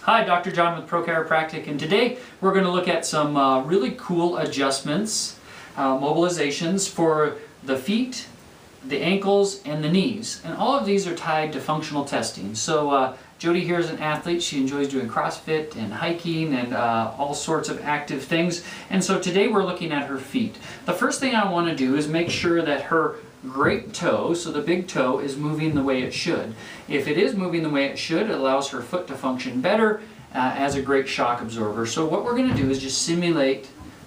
Hi, Dr. Jon with Pro Chiropractic, and today we're going to look at some really cool adjustments, mobilizations for the feet, the ankles, and the knees. And all of these are tied to functional testing. So Jody here is an athlete. She enjoys doing CrossFit and hiking and all sorts of active things. And so today we're looking at her feet. The first thing I want to do is make sure that her great toe, so the big toe, is moving the way it should. If it is moving the way it should, it allows her foot to function better as a great shock absorber. So what we're going to do is just simulate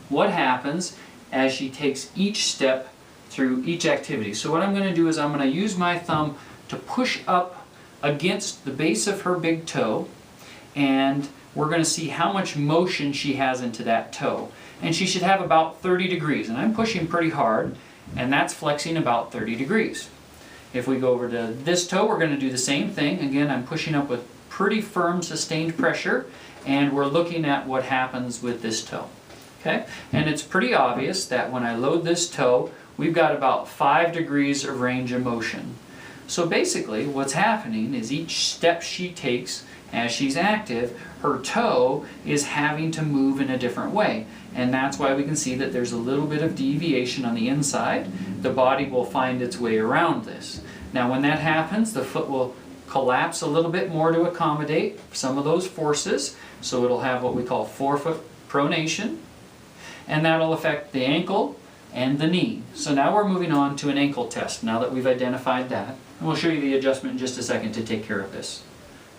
what happens as she takes each step through each activity. So what I'm going to do is I'm going to use my thumb to push up against the base of her big toe, and we're going to see how much motion she has into that toe. And she should have about 30 degrees, and I'm pushing pretty hard, and that's flexing about 30 degrees. If we go over to this toe, we're going to do the same thing. Again, I'm pushing up with pretty firm sustained pressure, and we're looking at what happens with this toe. Okay? And it's pretty obvious that when I load this toe, we've got about 5 degrees of range of motion. So basically what's happening is each step she takes as she's active, her toe is having to move in a different way. And that's why we can see that there's a little bit of deviation on the inside. The body will find its way around this. Now when that happens, the foot will collapse a little bit more to accommodate some of those forces. So it'll have what we call forefoot pronation. And that'll affect the ankle and the knee. So now we're moving on to an ankle test, now that we've identified that. And we'll show you the adjustment in just a second to take care of this.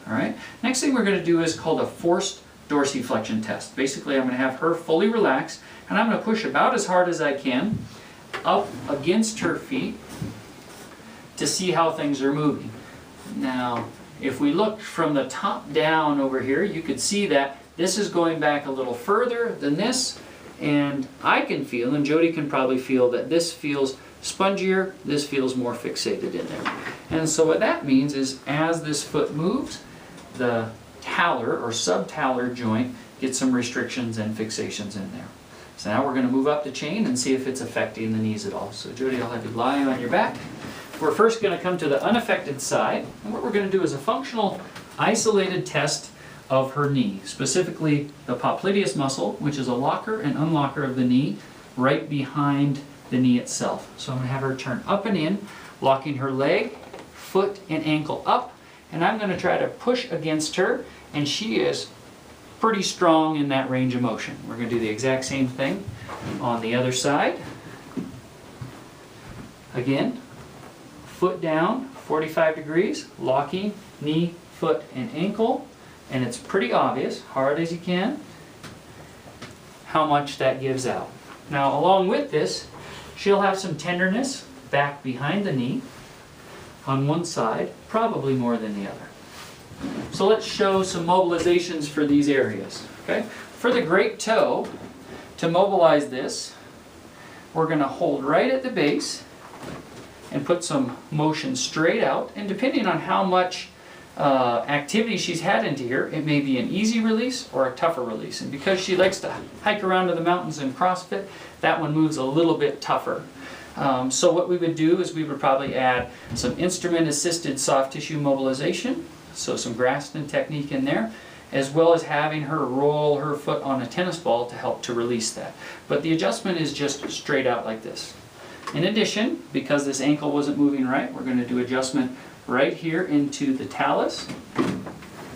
All right. Next thing we're going to do is called a forced dorsiflexion test. Basically, I'm going to have her fully relax, and I'm going to push about as hard as I can up against her feet to see how things are moving. Now, if we look from the top down over here, you could see that this is going back a little further than this, and I can feel, and Jody can probably feel, that this feels spongier, this feels more fixated in there. And so what that means is as this foot moves, the talar or subtalar joint gets some restrictions and fixations in there. So now we're going to move up the chain and see if it's affecting the knees at all. So Jody, I'll have you lie on your back. We're first going to come to the unaffected side, and what we're going to do is a functional isolated test of her knee, specifically the popliteus muscle, which is a locker and unlocker of the knee right behind the knee itself. So I'm going to have her turn up and in, locking her leg, foot, and ankle up, and I'm going to try to push against her, and she is pretty strong in that range of motion. We're going to do the exact same thing on the other side. Again, foot down, 45 degrees, locking knee, foot, and ankle, and it's pretty obvious, hard as you can, how much that gives out. Now, along with this, she'll have some tenderness back behind the knee on one side, probably more than the other. So let's show some mobilizations for these areas. Okay? For the great toe, to mobilize this, we're going to hold right at the base and put some motion straight out. And depending on how much activity she's had into here, it may be an easy release or a tougher release. And because she likes to hike around to the mountains and CrossFit, that one moves a little bit tougher. So what we would do is we would probably add some instrument-assisted soft tissue mobilization, so some Graston technique in there, as well as having her roll her foot on a tennis ball to help to release that. But the adjustment is just straight out like this. In addition, because this ankle wasn't moving right, we're going to do adjustment right here into the talus.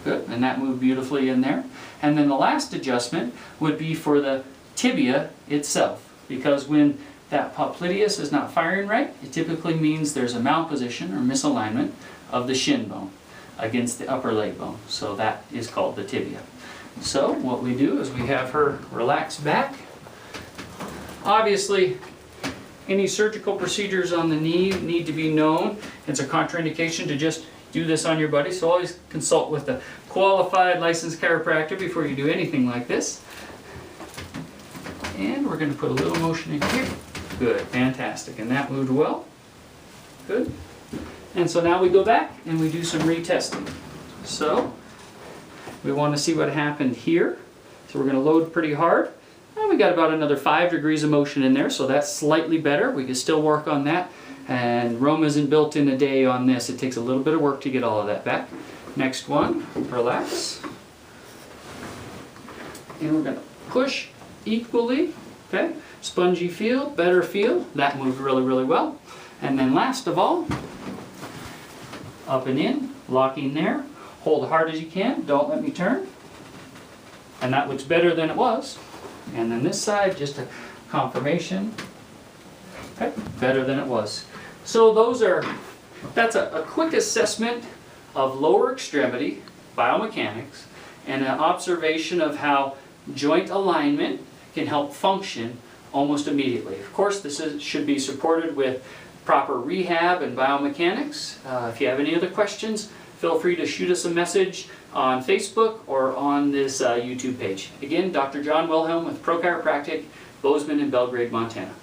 Good, and that moved beautifully in there. And then the last adjustment would be for the tibia itself, because when that popliteus is not firing right, it typically means there's a malposition or misalignment of the shin bone against the upper leg bone. So that is called the tibia. So what we do is we have her relax back. Obviously, any surgical procedures on the knee need to be known. It's a contraindication to just do this on your body, so always consult with a qualified licensed chiropractor before you do anything like this. And we're going to put a little motion in here. Good, fantastic, and that moved well. Good. And so now we go back and we do some retesting. So we want to see what happened here. So we're going to load pretty hard. And we got about another 5 degrees of motion in there, so that's slightly better. We can still work on that. And Rome isn't built in a day on this. It takes a little bit of work to get all of that back. Next one, relax. and we're going to push equally. Okay, spongy feel, better feel. That moved really, really well. And then last of all, up and in, locking there. Hold hard as you can. Don't let me turn. And that looks better than it was. And then this side, just a confirmation. Okay, better than it was. So that's a quick assessment of lower extremity biomechanics and an observation of how joint alignment can help function almost immediately. Of course, should be supported with proper rehab and biomechanics. If you have any other questions, feel free to shoot us a message on Facebook or on this YouTube page. Again, Dr. Jon Wilhelm with Pro Chiropractic, Bozeman and Belgrade, Montana.